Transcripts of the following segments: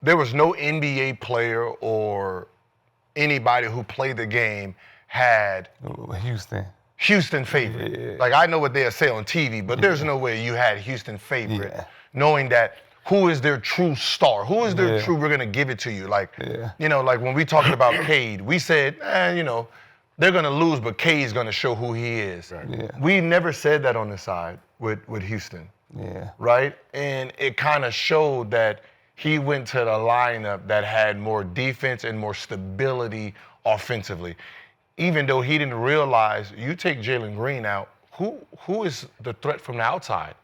there was no NBA player or anybody who played the game had Houston favorite. Yeah. Like, I know what they'll say on TV, but there's no way you had Houston favorite, knowing that who is their true star? Who is their true, we're going to give it to you. Like, you know, like when we talking about Cade, we said, you know, they're going to lose, but Cade's going to show who he is. Right. Yeah. We never said that on the side with Houston. Yeah. Right? And it kind of showed that he went to the lineup that had more defense and more stability offensively. Even though he didn't realize, you take Jaylen Green out, who is the threat from the outside?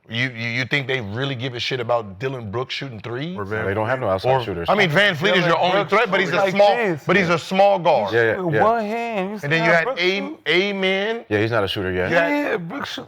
You think they really give a shit about Dylan Brooks shooting threes? They don't have no outside shooters. I mean, Van Fleet is your only threat, but he's a small guard. Yeah. One hand. And then you had Amen. Yeah, he's not a shooter yet.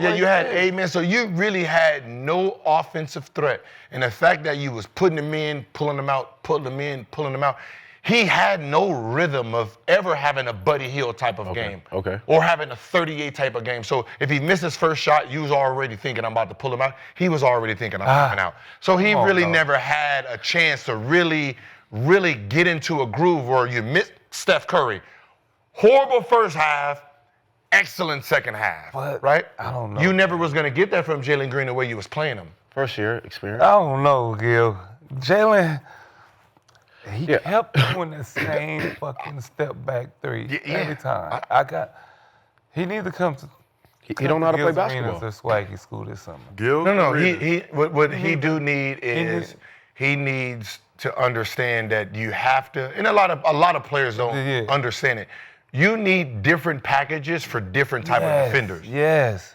You had Amen. So you really had no offensive threat. And the fact that you was putting them in, pulling them out, pulling them in, pulling them out, he had no rhythm of ever having a Buddy Hield type of game. Okay. Or having a 38 type of game. So if he missed his first shot, you was already thinking, I'm about to pull him out. He was already thinking, I'm coming out. So he really never had a chance to really get into a groove where you missed Steph Curry. Horrible first half, excellent second half, right? I don't know. You never was going to get that from Jaylen Green the way you was playing him. First year experience. I don't know, Gil. Jaylen, he kept doing the same fucking step back three every time. He needs to come to. He don't know how to play basketball. Gilbert Arenas Swaggy School this summer. What he do need is he needs to understand that you have to, and a lot of players don't understand it. You need different packages for different type of defenders. Yes.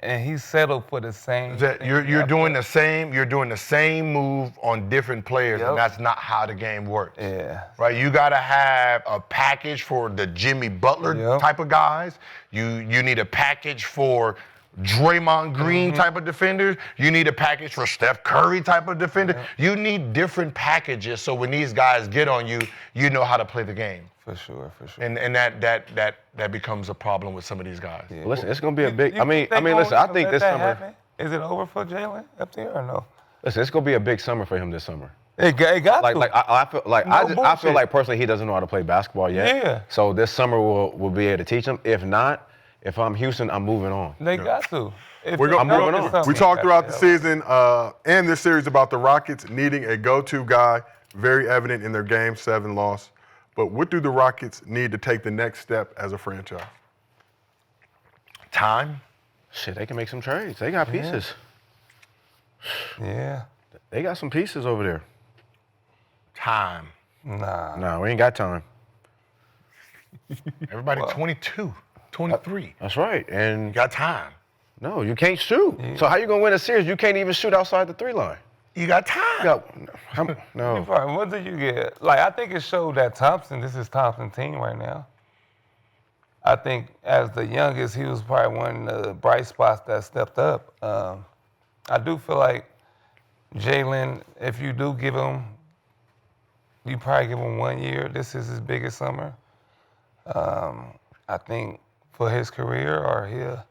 And he settled for the same. You're doing the same move on different players, and that's not how the game works. Yeah. Right? You gotta have a package for the Jimmy Butler type of guys. You need a package for Draymond Green type of defenders. You need a package for Steph Curry type of defender. You need different packages so when these guys get on you, you know how to play the game. For sure. And that becomes a problem with some of these guys. Yeah. Listen, it's gonna be a big. I mean, listen. I think this summer. Is it over for Jaylen up there or no? Listen, it's gonna be a big summer for him this summer. It got to. I feel like personally he doesn't know how to play basketball yet. Yeah. So this summer we'll be able to teach him. If not, if I'm Houston, I'm moving on. They got to. I'm moving on. We talked throughout the season and this series about the Rockets needing a go-to guy, very evident in their Game 7 loss. But what do the Rockets need to take the next step as a franchise? Time. Shit, they can make some trades. They got pieces. Yeah. They got some pieces over there. Time. Nah, we ain't got time. Everybody 22, 23. That's right. And You got time. no, you can't shoot. Yeah. So how you gonna win a series? You can't even shoot outside the 3 line. You got time. No. What did you get? Like, I think it showed that this is Thompson's team right now. I think as the youngest, he was probably one of the bright spots that stepped up. I do feel like Jaylen, if you do give him, you probably give him 1 year. This is his biggest summer. I think for his career, or he'll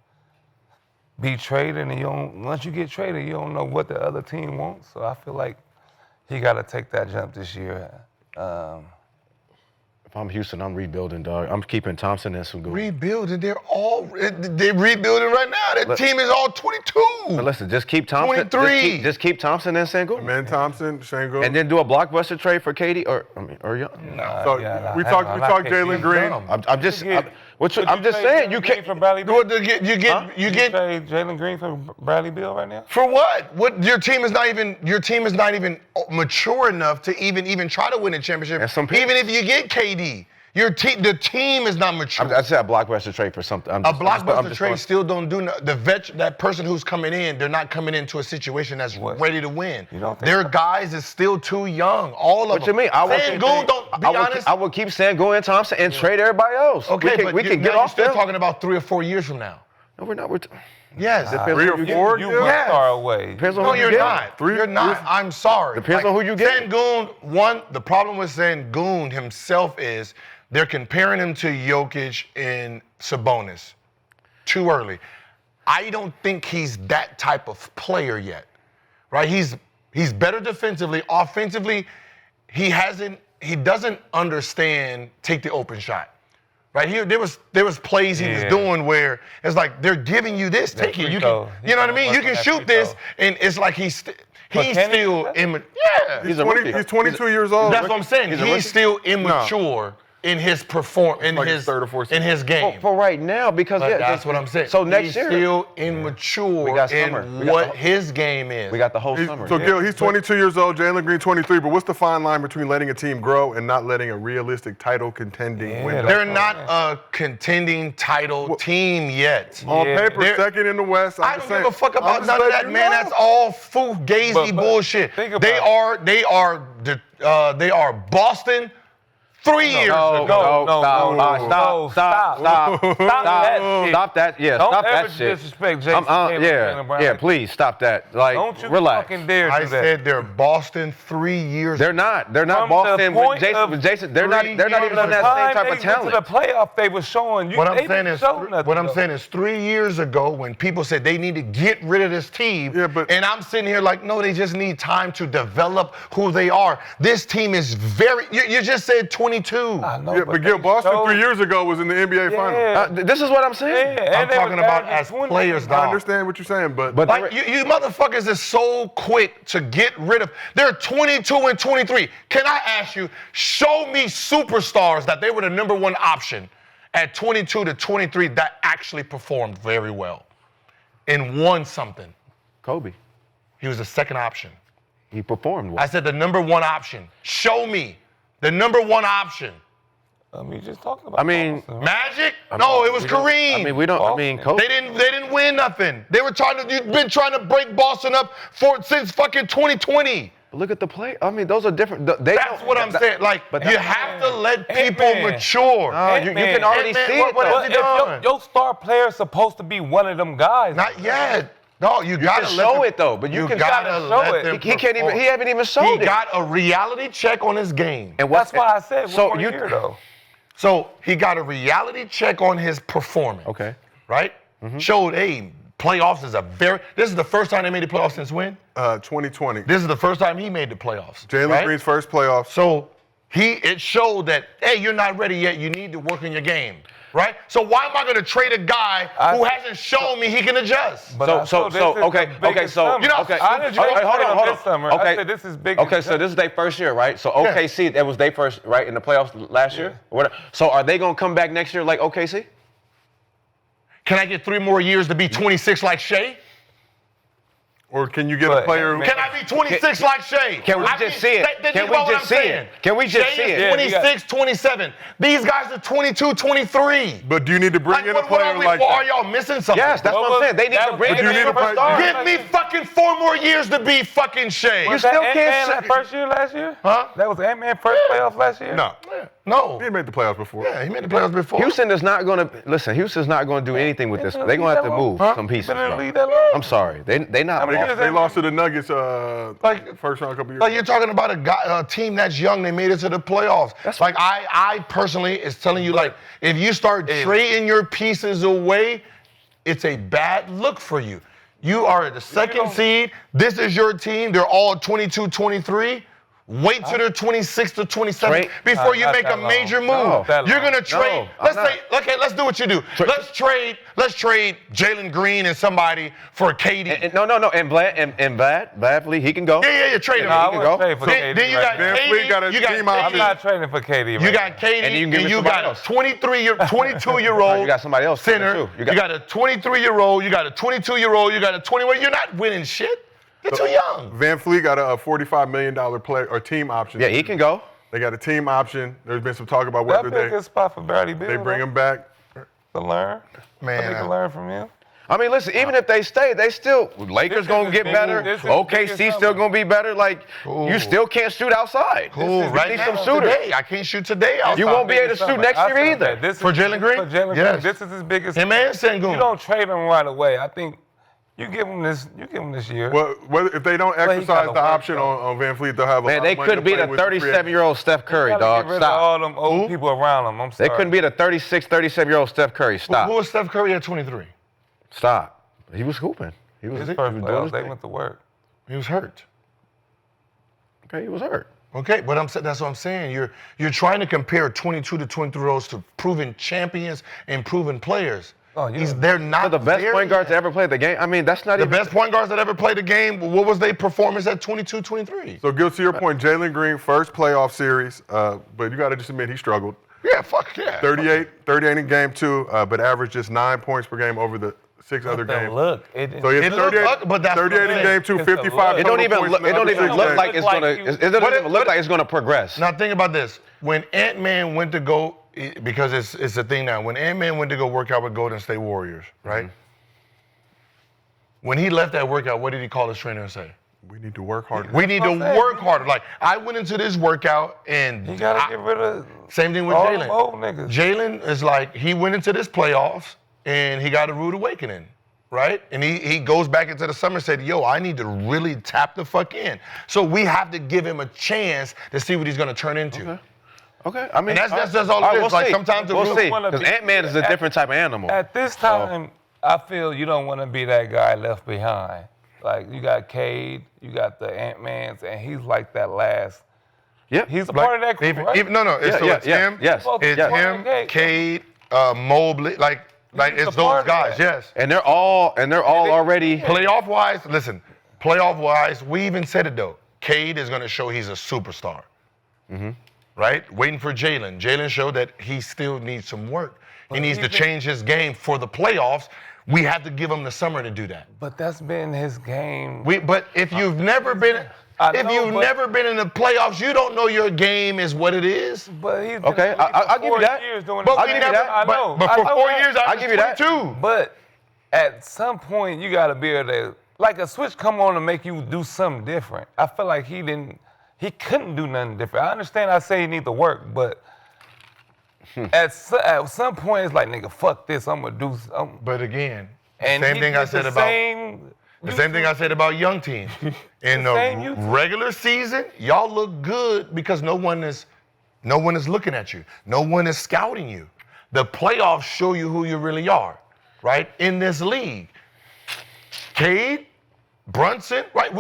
be traded, and once you get traded, you don't know what the other team wants. So I feel like he got to take that jump this year. If I'm Houston, I'm rebuilding, dog. I'm keeping Thompson and Sengun. Rebuilding. They're rebuilding right now. That team is all 22. But listen, just keep Thompson. 23. Just keep Thompson and Sengun. Man Thompson, Sengun. And then do a blockbuster trade for Katie or Young. We talked Jaylen Green. I'm just saying you can't. For Bradley Beal? You get trade Jaylen Green for Bradley Beal right now? for what? What your team is not even mature enough to even try to win a championship. Even if you get KD, the team is not mature. I said a blockbuster trade for something. A blockbuster trade still don't do that person who's coming in. They're not coming into a situation that's ready to win. Their guys is still too young. All of them. What you mean? I would keep Sengun and Thompson and trade everybody else. Okay, we can get off still them. talking about 3 or 4 years from now. No, we're not. Yes. 3 or 4? You one star away. Depends on No, who you you're get. not. You're not. I'm sorry. Depends on who you get. Sengun, the problem with Sengun himself is they're comparing him to Jokic and Sabonis too early. I don't think he's that type of player yet, right? He's He's better defensively. Offensively, he doesn't understand take the open shot. Right here, there was plays he was doing where it's like they're giving you this, take it. You know what I mean? You can shoot this, and it's like he's still immature. Yeah, he's 22 years old. That's what I'm saying. He's still immature in his third or fourth in his game. For right now, because that's what I'm saying. So next year, he's still immature in what his game is. We got the whole summer. So Gil, he's 22 years old. Jaylen Green, 23. But what's the fine line between letting a team grow and not letting a realistic title contending window? They're not a contending title team yet. On paper, second in the West. I don't give a fuck about none of that, man. That's all fugazi bullshit. They are Boston. 3 years ago. Stop that. Yeah, stop that shit. Disrespect Jayson. Please stop that. Like, don't you relax. fucking dare do that. I said they're Boston 3 years. They're not Boston with Jayson. They're not even on that same type of talent. To the playoff, they were showing you. What I'm saying is 3 years ago when people said they need to get rid of this team, and I'm sitting here like, no, they just need time to develop who they are. This team is very. You just said 22. I know, but Gil, Boston 3 years ago was in the NBA Finals. This is what I'm saying. I'm talking about as players, dog. I understand what you're saying, but like you motherfuckers is so quick to get rid of. They're 22 and 23. Can I ask you, show me superstars that they were the number one option at 22 to 23 that actually performed very well and won something? Kobe. He was the second option. He performed well. I said the number one option. Show me the number one option. We just talking about. Magic? No, it was Kareem. Kobe. They didn't win nothing. You've been trying to break Boston up since fucking 2020. Look at the play. Those are different. That's what I'm saying. Like, you have to let people mature. You can already see it. What have you done? Your star player is supposed to be one of them guys. Not yet. No, you gotta show it though. But you gotta let them. He can't even. He haven't even showed it. He got a reality check on his game. And that's why I said year though. So he got a reality check on his performance. Okay. Right? Showed, playoffs is this is the first time they made the playoffs since when? 2020. This is the first time he made the playoffs. Jaylen Green's first playoffs. So it showed that, you're not ready yet. You need to work on your game. Right? So why am I going to trade a guy who hasn't shown me he can adjust? Okay. I said this is big. Okay, so this is their first year, right? So OKC, that was their first, right, in the playoffs last year? So are they going to come back next year like OKC? Can I get 3 more years to be 26 like Shea? Or can you get a player who... Can I be 26 like Shea? Can we just see it? Can we just see it? Can we just see it? 26, 27. These guys are 22, 23. But do you need to bring in a player like that? Are y'all missing something? Yes, that's what I'm saying. They need to bring in a superstar. Give me fucking 4 more years to be fucking Shea. You still can't... first year last year? Huh? That was Ant-Man first playoffs last year? No. He made the playoffs before. Yeah, he made the playoffs before. Houston's not going to do anything with this. They're going to have to move some pieces, bro. I'm sorry. They not. They lost to the Nuggets first round a couple years ago. You're talking about a team that's young. They made it to the playoffs. I personally is telling you, like, if you start trading your pieces away, it's a bad look for you. You are the second seed. This is your team. They're all 22, 23. Wait till they're 26 to 27 before you make a major move. You're gonna trade. Let's do what you do. Let's trade Jaylen Green and somebody for KD. No. And Bradley, he can go. Yeah, trade him. He can go. Then you got KD. You got I'm not trading for KD. You got KD, and you got a 22-year-old. You got somebody else center. You got a 23-year-old. You got a 22-year-old. You got a 21. You're not winning shit. You're too young. Van Fleet got a $45 million player or team option. Yeah, he can go. They got a team option. There's been some talk about whether that'd be a good spot for Bradley Beal. They bring him back to learn. Man, they can learn from him. Listen, even if they stay, Lakers gonna get better. OKC still gonna be better. Like, you still can't shoot outside. Right now, today, I can't shoot today outside. You won't be able to shoot next year either. For Jaylen Green? Yes. This is his biggest. Him and Sengun. You don't trade him right away. I think you give him this year. Well, if they don't exercise the option on Van Fleet, they'll have a lot of money to play with. They couldn't beat a 37-year-old Steph Curry, dog. Get rid of all them old people around him. I'm sorry. They couldn't beat a 36, 37-year-old Steph Curry. Stop. Who was Steph Curry at 23? Stop. He was hooping. He was his first playoffs. They went to work. He was hurt. Okay, he was hurt. Okay, but that's what I'm saying. You're trying to compare 22 to 23-year-olds to proven champions and proven players. Oh, yeah. They're not the best there point guards yet. to ever play the game. I mean, that's not The even best point guards that ever played the game, what was their performance at 22, 23? So, Gil, to your point, Jaylen Green, first playoff series, but you got to just admit he struggled. Yeah, fuck yeah. 38 in game 2, but averaged just 9 points per game over the 6 other games. Look, So it's 38, but that's 38 in game 2, It's the 55 look. It don't total even points look. in the It don't other even 6 look games. like it's gonna. It doesn't even look like it's gonna progress. Now think about this. When Ant-Man went to go, because it's a thing now. When Ant-Man went to go work out with Golden State Warriors, right? Mm-hmm. When he left that workout, what did he call his trainer and say? We need to work harder. We need to work harder. Like, I went into this workout and You gotta get rid of same thing with all Jaylen. them old niggas. Jaylen is like, he went into this playoffs and he got a rude awakening, right? And he goes back into the summer and said, yo, I need to really tap the fuck in. So we have to give him a chance to see what he's gonna turn into. Okay, I mean, And that's all it is. We'll Like, see. sometimes the we'll real- see. wanna Because be- Ant-Man is a different type of animal. At this time, I feel you don't want to be that guy left behind. Like, you got Cade, you got the Ant-Mans, and he's like that last. Yep. He's a part of that crew, right? It's him. Yes. It's yes. him, Cade, Mobley, like He's it's a those part of guys, that. yes. And they're all already. Playoff-wise, listen, playoff-wise, we even said it though. Cade is gonna show he's a superstar. Right? Waiting for Jaylen. Jaylen showed that he still needs some work. He needs to change his game for the playoffs. We have to give him the summer to do that. But that's been his game. But if you've never been never been in the playoffs, you don't know your game is what it is. But he's Okay, I'll give you that. But I'll we give you never. that. But for 4 years, I I'll give you that. 22. But at some point, you got to be able to, like a switch come on and make you do something different. I feel like he couldn't do nothing different. I understand I say he need to work, but at some point, it's like, nigga, fuck this, I'm going to do something. But again, And same he thing I did said the about same the same thing I said about young teams. In The same the youth. regular season, y'all look good because no one is looking at you. No one is scouting you. The playoffs show you who you really are, right? In this league. Cade, Brunson, right?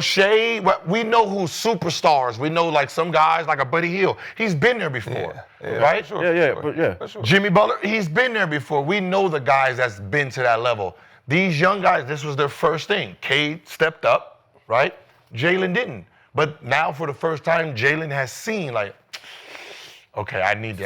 Shea, we know who's superstars. We know like some guys like a Buddy Hield. He's been there before, right? For sure, Yeah. for sure. Jimmy Butler, he's been there before. We know the guys that's been to that level. These young guys, this was their first thing. Cade stepped up, right? Jaylen didn't. But now for the first time, Jaylen has seen like, okay, I need to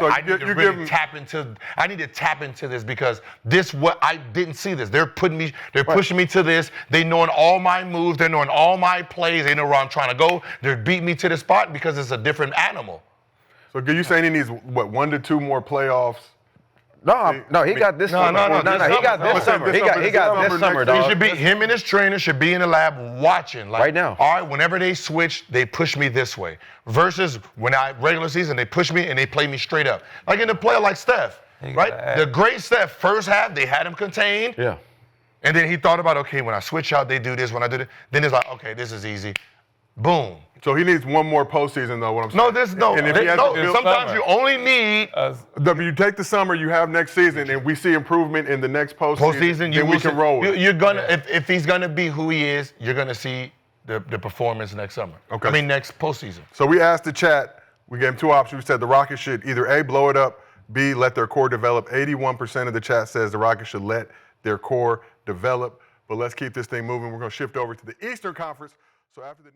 really tap into this because I didn't see this. They're pushing me to this. They knowing all my moves, they're knowing all my plays, they know where I'm trying to go. They're beating me to the spot because it's a different animal. So, are you saying he needs, 1 to 2 more playoffs? No, he got this summer. No, He got this summer. He got this summer, dog. Him and his trainer should be in the lab watching. Like, Right now. All right, whenever they switch, they push me this way. Versus when regular season, they push me and they play me straight up. Like in the player like Steph, right? The great Steph, first half, they had him contained. Yeah. And then he thought about, okay, when I switch out, they do this. When I do this, then it's like, okay, this is easy. Boom. So he needs one more postseason, though. What I'm saying. And if he has to do sometimes you only need you take the summer, you have next season, and we see improvement in the next postseason. Then we can roll. You're gonna if he's gonna be who he is, you're gonna see the performance next summer. Okay. I mean next postseason. So we asked the chat. We gave him 2 options. We said the Rockets should either A, blow it up, B, let their core develop. 81% of the chat says the Rockets should let their core develop. But let's keep this thing moving. We're gonna shift over to the Eastern Conference. So after the